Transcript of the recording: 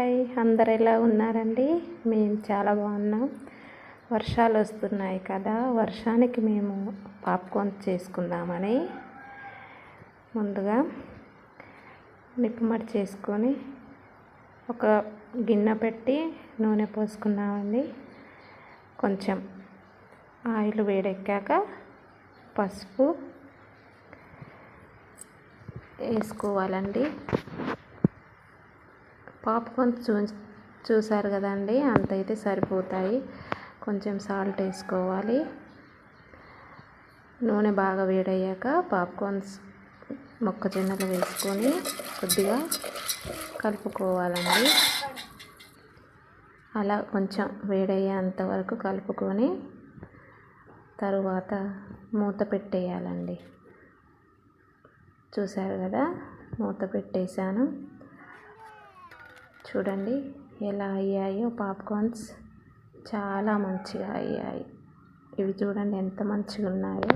Hi, అందరు ఎలా ఉన్నారండి? మేము చాలా బాగున్నాం. వర్షాలు వస్తున్నాయి కదా, వర్షానికి మేము పాప్కార్న్ చేసుకుందామని ముందుగా నిప్పుమడి చేసుకొని ఒక గిన్నె పెట్టి నూనె పోసుకున్నామండి. కొంచెం ఆయిల్ వేడెక్కాక పసుపు వేసుకోవాలండి. పాప్కార్న్ చూసారు కదండి, అంతైతే సరిపోతాయి. కొంచెం సాల్ట్ వేసుకోవాలి. నూనె బాగా వేడయ్యాక పాప్కార్న్స్ మొక్కజొన్నలు వేసుకొని కొద్దిగా కలుపుకోవాలండి. అలా కొంచెం వేడయ్యేంత వరకు కలుపుకొని తరువాత మూత పెట్టేయాలండి. చూసారు కదా, మూత పెట్టేశాను. చూడండి ఎలా అయ్యాయో పాప్కార్న్స్, చాలా మంచిగా అయ్యాయి. ఇవి చూడండి ఎంత మంచిగా ఉన్నాయో.